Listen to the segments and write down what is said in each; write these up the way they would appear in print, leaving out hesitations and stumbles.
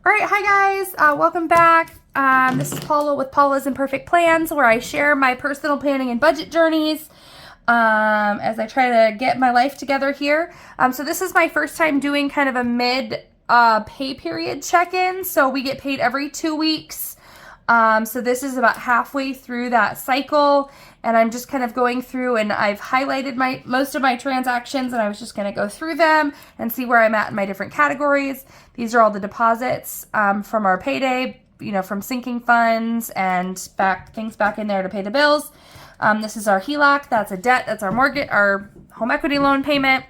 All right, hi guys, welcome back. This is Paula with Paula's Imperfect Plans, where I share my personal planning and budget journeys as I try to get my life together here. So this is my first time doing kind of a mid pay period check-in. So we get paid every 2 weeks. So this is about halfway through that cycle, and I'm just kind of going through, and I've highlighted most of my transactions, and I was just going to go through them and see where I'm at in my different categories. These are all the deposits from our payday, from sinking funds and things back in there to pay the bills. This is our HELOC. That's a debt. That's our mortgage, our home equity loan payment.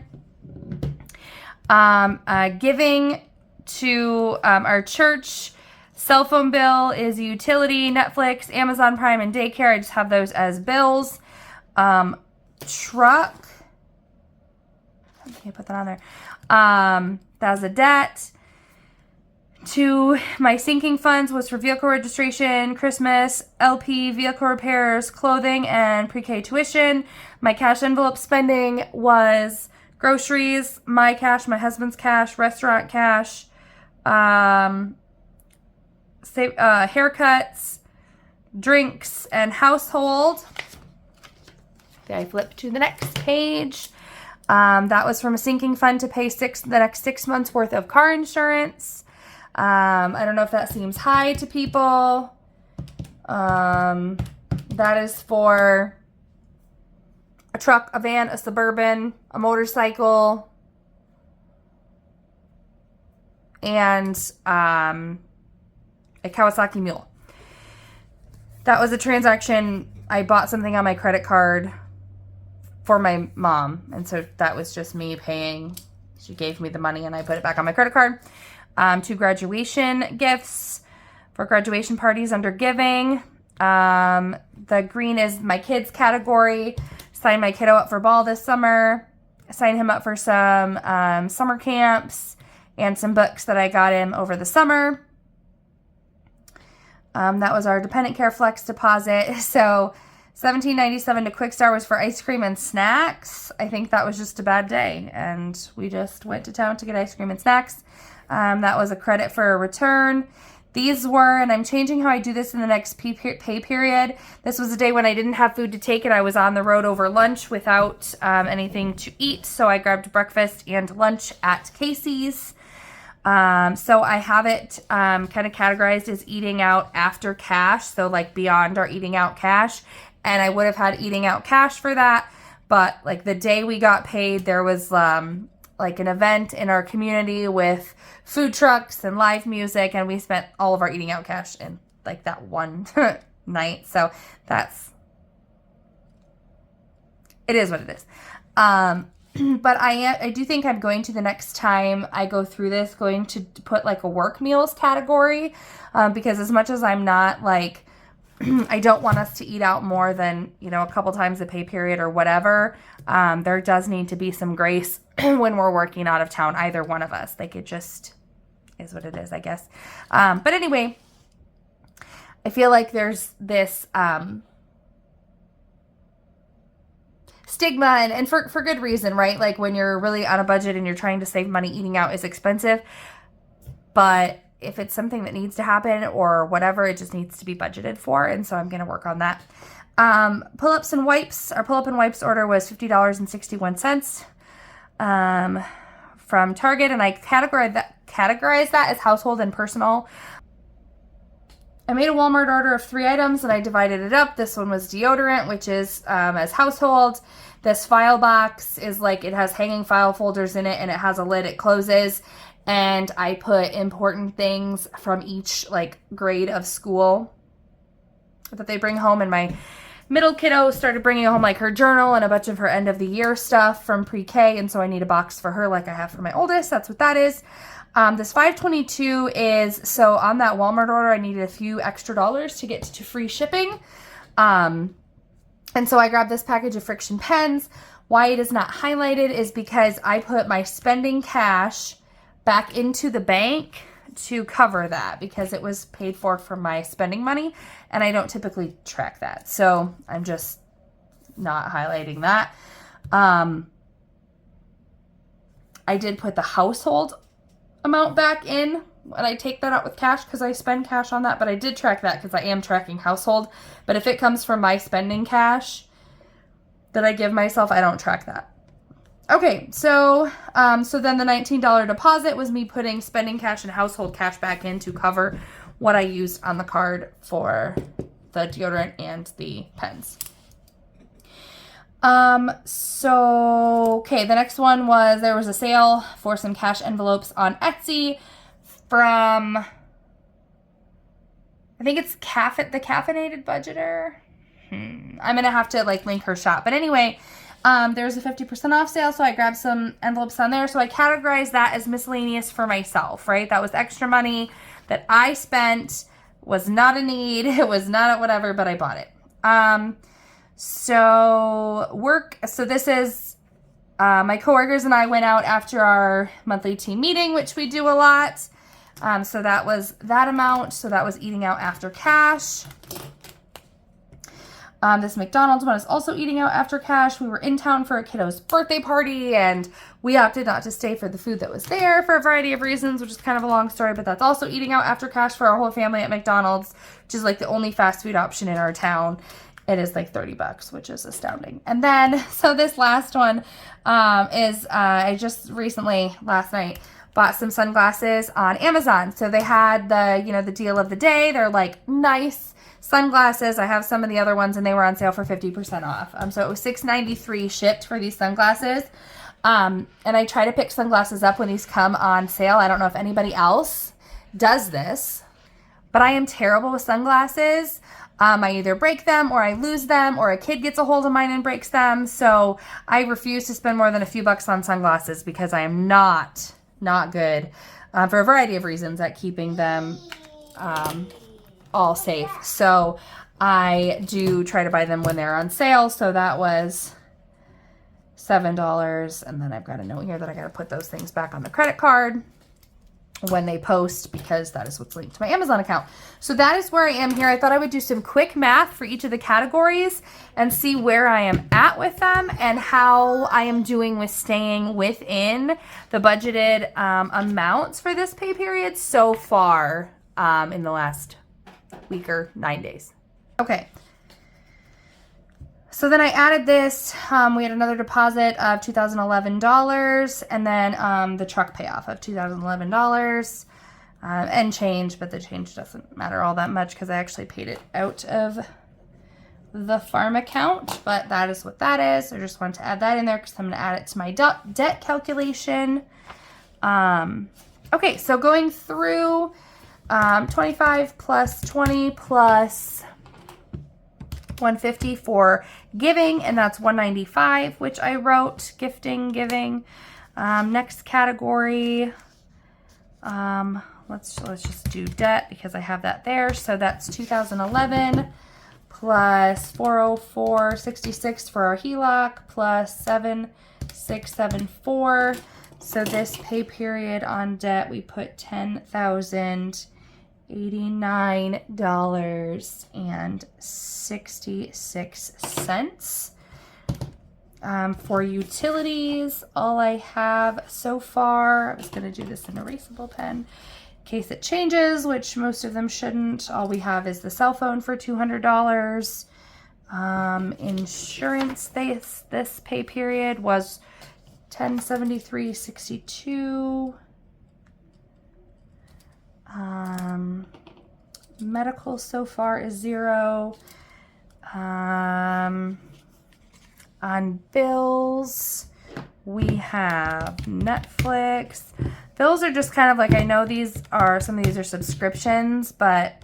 Giving to our church. Cell phone bill is utility, Netflix, Amazon Prime, and daycare. I just have those as bills. Truck. I can't put that on there. That's a debt. To my sinking funds was for vehicle registration, Christmas, LP, vehicle repairs, clothing, and pre-K tuition. My cash envelope spending was groceries, my cash, my husband's cash, restaurant cash, haircuts, drinks, and household. Okay, I flip to the next page. That was from a sinking fund to pay the next 6 months worth of car insurance. I don't know if that seems high to people. That is for a truck, a van, a Suburban, a motorcycle, and a Kawasaki Mule. That was a transaction. I bought something on my credit card for my mom, and so that was just me paying. She gave me the money and I put it back on my credit card. 2 graduation gifts for graduation parties under giving. The green is my kids category. Signed my kiddo up for ball this summer. Signed him up for some summer camps and some books that I got him over the summer. That was our dependent care flex deposit. So $17.97 to Quick-Star was for ice cream and snacks. I think that was just a bad day, and we just went to town to get ice cream and snacks. That was a credit for a return. These were, and I'm changing how I do this in the next pay period. This was a day when I didn't have food to take, and I was on the road over lunch without anything to eat. So I grabbed breakfast and lunch at Casey's. So I have it kind of categorized as eating out after cash. So like beyond our eating out cash. And I would have had eating out cash for that. But like the day we got paid, there was like an event in our community with food trucks and live music, and we spent all of our eating out cash in like that one night. So it is what it is. But I do think I'm going to, the next time I go through this, going to put like a work meals category, because as much as I'm not like, I don't want us to eat out more than, a couple times a pay period or whatever. There does need to be some grace when we're working out of town, either one of us. Like, it just is what it is, I guess. But anyway, I feel like there's this stigma, and for good reason, right? Like when you're really on a budget and you're trying to save money, eating out is expensive. But if it's something that needs to happen or whatever, it just needs to be budgeted for. And so I'm going to work on that. Pull-ups and wipes. Our pull-up and wipes order was $50.61 from Target. And I categorized that as household and personal. I made a Walmart order of 3 items and I divided it up. This one was deodorant, which is as household. This file box is like, it has hanging file folders in it and it has a lid, it closes. And I put important things from each like grade of school that they bring home. And my middle kiddo started bringing home like her journal and a bunch of her end of the year stuff from pre-K. And so I need a box for her like I have for my oldest. That's what that is. This $5.22 is, so on that Walmart order, I needed a few extra dollars to get to free shipping. And so I grabbed this package of Friction pens. Why it is not highlighted is because I put my spending cash back into the bank to cover that, because it was paid for from my spending money and I don't typically track that. So I'm just not highlighting that. I did put the household amount back in when I take that out with cash because I spend cash on that, but I did track that because I am tracking household. But if it comes from my spending cash that I give myself, I don't track that. Okay, so then the $19 deposit was me putting spending cash and household cash back in to cover what I used on the card for the deodorant and the pens. Okay, the next one was there was a sale for some cash envelopes on Etsy from, I think it's the Caffeinated Budgeter. I'm going to have to like link her shop. But anyway, there was a 50% off sale, so I grabbed some envelopes on there. So I categorized that as miscellaneous for myself, right? That was extra money that I spent, was not a need. It was not a whatever, but I bought it. So this is, my coworkers and I went out after our monthly team meeting, which we do a lot. So that was that amount. So that was eating out after cash. This McDonald's one is also eating out after cash. We were in town for a kiddo's birthday party, and we opted not to stay for the food that was there for a variety of reasons, which is kind of a long story, but that's also eating out after cash for our whole family at McDonald's, which is like the only fast food option in our town. It is like $30, which is astounding. And then, so this last one is I just recently, last night, bought some sunglasses on Amazon. So they had the deal of the day. They're like nice sunglasses. I have some of the other ones and they were on sale for 50% off. So it was $6.93 shipped for these sunglasses. And I try to pick sunglasses up when these come on sale. I don't know if anybody else does this, but I am terrible with sunglasses. I either break them or I lose them or a kid gets a hold of mine and breaks them. So I refuse to spend more than a few bucks on sunglasses because I am not good for a variety of reasons at keeping them all safe. So I do try to buy them when they're on sale. So that was $7. And then I've got a note here that I got to put those things back on the credit card when they post, because that is what's linked to my Amazon account. So that is where I am here. I thought I would do some quick math for each of the categories and see where I am at with them and how I am doing with staying within the budgeted amounts for this pay period so far in the last week or 9 days. Okay. So then I added this, we had another deposit of $2,011 and then the truck payoff of $2,011 and change, but the change doesn't matter all that much because I actually paid it out of the farm account, but that is what that is. I just wanted to add that in there because I'm going to add it to my debt calculation. Okay, so going through 25 plus 20 plus 150 for giving, and that's 195, which I wrote giving. Next category, let's just do debt because I have that there. So that's 2011 plus 404.66 for our HELOC plus 7674. So this pay period on debt we put $10,089.66. For utilities, all I have so far, I was going to do this in erasable pen in case it changes, which most of them shouldn't. All we have is the cell phone for $200. Insurance, this pay period was $1073.62. Medical so far is $0. On bills, we have Netflix. Bills are just kind of like, I know some of these are subscriptions, but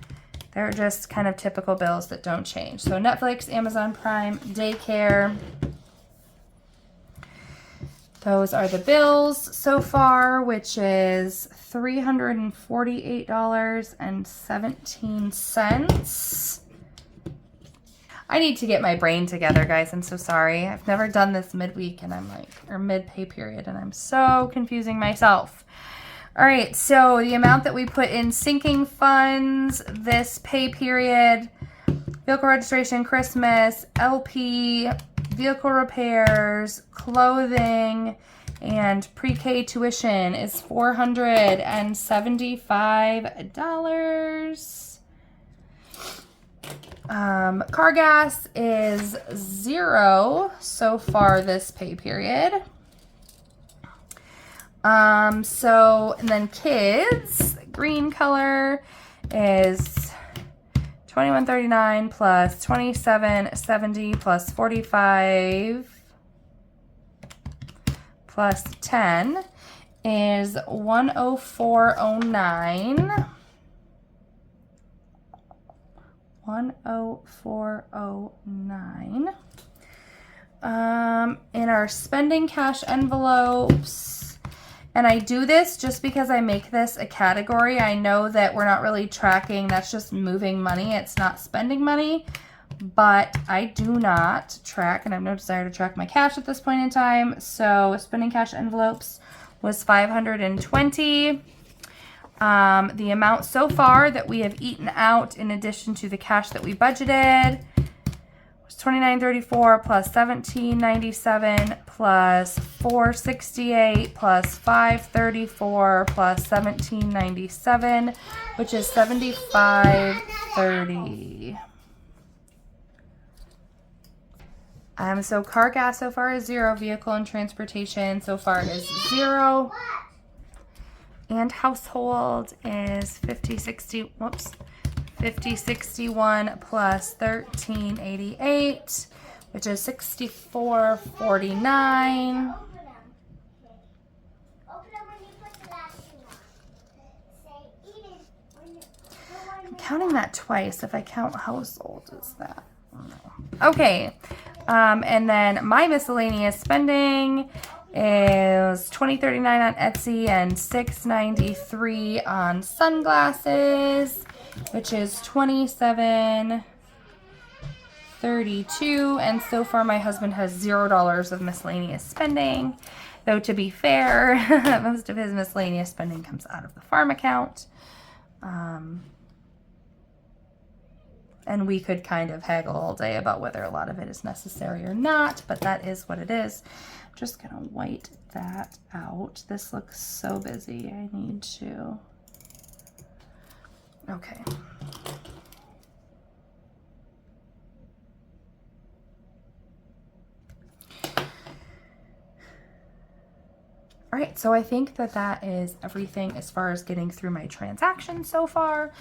they're just kind of typical bills that don't change. So Netflix, Amazon Prime, daycare. Those are the bills so far, which is $348.17. I need to get my brain together, guys. I'm so sorry. I've never done this midweek and or mid-pay period, and I'm so confusing myself. All right, so the amount that we put in sinking funds this pay period, vehicle registration, Christmas, LP, vehicle repairs, clothing, And pre-K tuition is $475. Car gas is $0 so far this pay period. And then kids, green color is $21.39 plus $27.70 plus $45 plus 10 is $104.09. $104.09. In our spending cash envelopes, and I do this just because I make this a category. I know that we're not really tracking, that's just moving money, it's not spending money, but I do not track, and I have no desire to track my cash at this point in time. So spending cash envelopes was $520. The amount so far that we have eaten out in addition to the cash that we budgeted was $29.34 plus $17.97 plus $4.68 plus $5.34 plus $17.97, which is $75.30. So car gas so far is $0. Vehicle and transportation so far is $0. And household is $50.61 plus $13.88, which is $64.49. I'm counting that twice. If I count household, is that? No. Okay. And then my miscellaneous spending is $20.39 on Etsy and $6.93 on sunglasses, which is $27.32. And so far my husband has $0 of miscellaneous spending, though to be fair, most of his miscellaneous spending comes out of the farm account. And we could kind of haggle all day about whether a lot of it is necessary or not, but that is what it is. I'm just gonna white that out. This looks so busy. I need to. Okay. All right, so I think that that is everything as far as getting through my transactions so far.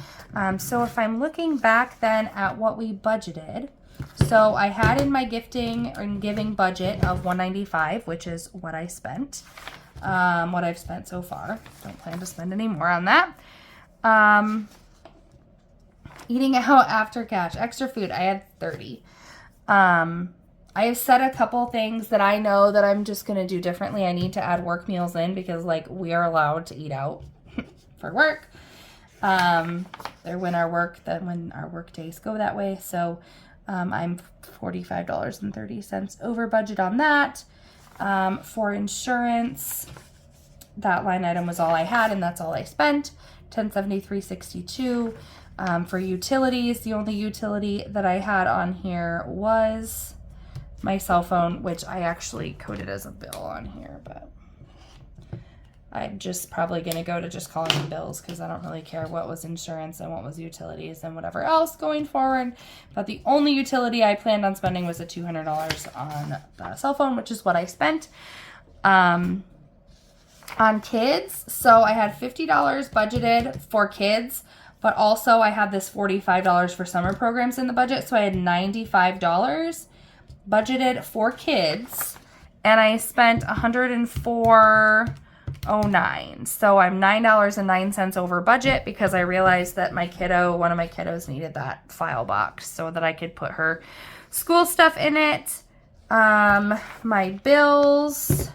So if I'm looking back then at what we budgeted, so I had in my gifting and giving budget of $195, which is what I spent, what I've spent so far. Don't plan to spend any more on that. Eating out after cash, extra food, I had $30. I have said a couple things that I know that I'm just going to do differently. I need to add work meals in because like we are allowed to eat out for work. They're when our work days go that way. So I'm $45.30 over budget on that. For insurance, that line item was all I had and that's all I spent, $1073.62. For utilities, the only utility that I had on here was my cell phone, which I actually coded as a bill on here, but I'm just probably going to go to just calling them bills because I don't really care what was insurance and what was utilities and whatever else going forward. But the only utility I planned on spending was the $200 on the cell phone, which is what I spent. On kids, so I had $50 budgeted for kids, but also I had this $45 for summer programs in the budget, so I had $95 budgeted for kids, and I spent $104.09. So I'm $9.09 over budget because I realized that one of my kiddos needed that file box so that I could put her school stuff in it. My bills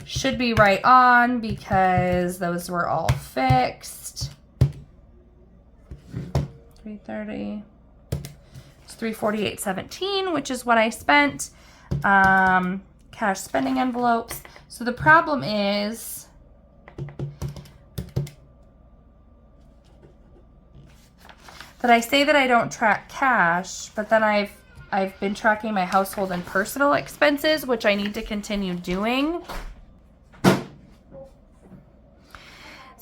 should be right on because those were all fixed. $330. $348.17, which is what I spent. Cash spending envelopes. So the problem is that I say that I don't track cash, but then I've been tracking my household and personal expenses, which I need to continue doing.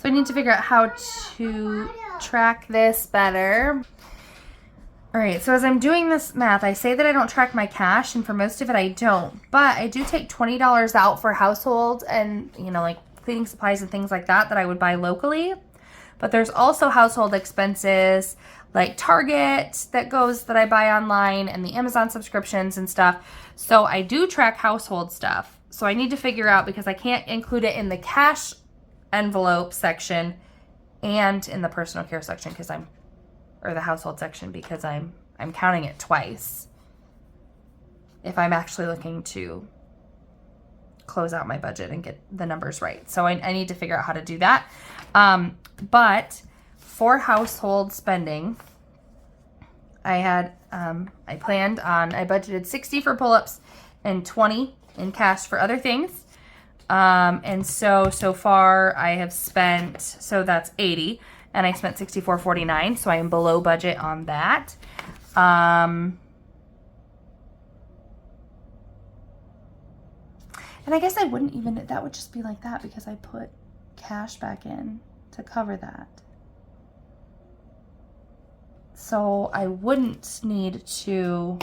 So I need to figure out how to track this better. All right, so as I'm doing this math, I say that I don't track my cash, and for most of it I don't, but I do take $20 out for household and, you know, like cleaning supplies and things like that I would buy locally. But there's also household expenses like Target that I buy online, and the Amazon subscriptions and stuff. So I do track household stuff. So I need to figure out, because I can't include it in the cash envelope section and in the personal care section or the household section, because I'm counting it twice if I'm actually looking to close out my budget and get the numbers right. So I need to figure out how to do that. But for household spending, I budgeted 60 for pull-ups and 20 in cash for other things. And so far I have spent, so that's 80, and I spent $64.49, so I am below budget on that. And I guess I wouldn't even, that would just be like that because I put cash back in to cover that. So I wouldn't need to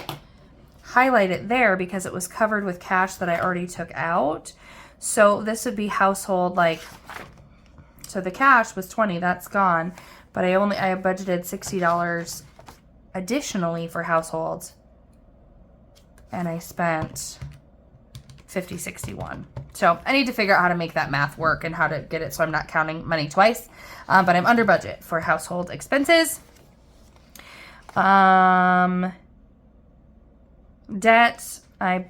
highlight it there because it was covered with cash that I already took out. So this would be household, like, so the cash was 20, that's gone, but I budgeted $60 additionally for households, and I spent $50.61. So I need to figure out how to make that math work and how to get it so I'm not counting money twice. But I'm under budget for household expenses. Debt, I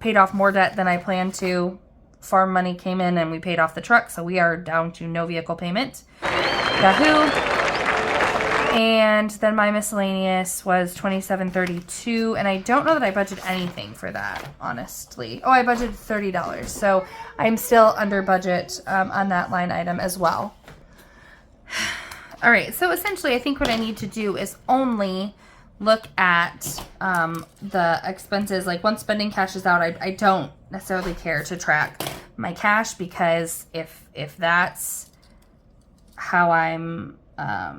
paid off more debt than I planned to. Farm money came in and we paid off the truck, so we are down to no vehicle payment. Yahoo! And then my miscellaneous was $27.32, and I don't know that I budgeted anything for that, honestly. Oh, I budgeted $30, so I'm still under budget on that line item as well. All right, so essentially I think what I need to do is only look at the expenses. Like once spending cash is out, I don't necessarily care to track my cash, because if that's how I'm, I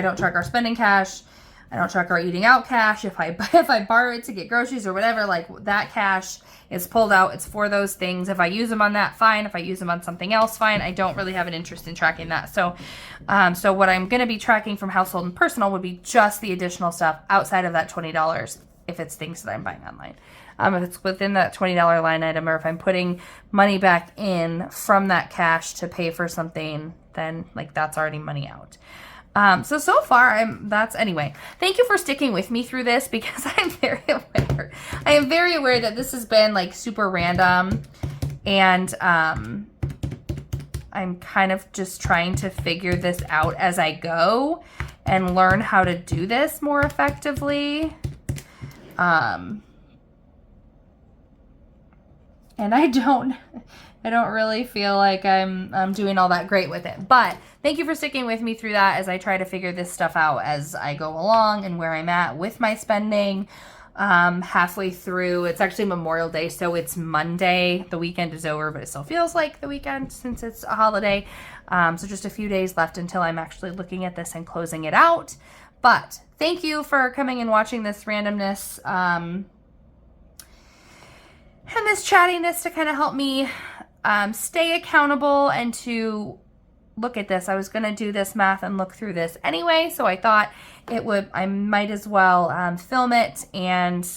don't track our spending cash. I don't track our eating out cash. If I borrow it to get groceries or whatever, like that cash is pulled out. It's for those things. If I use them on that, fine. If I use them on something else, fine. I don't really have an interest in tracking that. So what I'm going to be tracking from household and personal would be just the additional stuff outside of that $20 if it's things that I'm buying online. If it's within that $20 line item, or if I'm putting money back in from that cash to pay for something, then like that's already money out. So far, anyway. Thank you for sticking with me through this, because I am very aware that this has been like super random, and I'm kind of just trying to figure this out as I go and learn how to do this more effectively. And I don't really feel like I'm doing all that great with it. But thank you for sticking with me through that as I try to figure this stuff out as I go along and where I'm at with my spending. Halfway through, it's actually Memorial Day, so it's Monday. The weekend is over, but it still feels like the weekend since it's a holiday. So just a few days left until I'm actually looking at this and closing it out. But thank you for coming and watching this randomness and this chattiness to kind of help me stay accountable and to look at this. I was going to do this math and look through this anyway, so I thought I might as well film it, and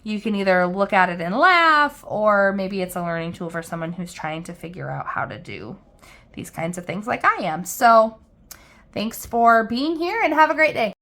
you can either look at it and laugh, or maybe it's a learning tool for someone who's trying to figure out how to do these kinds of things like I am. So thanks for being here, and have a great day.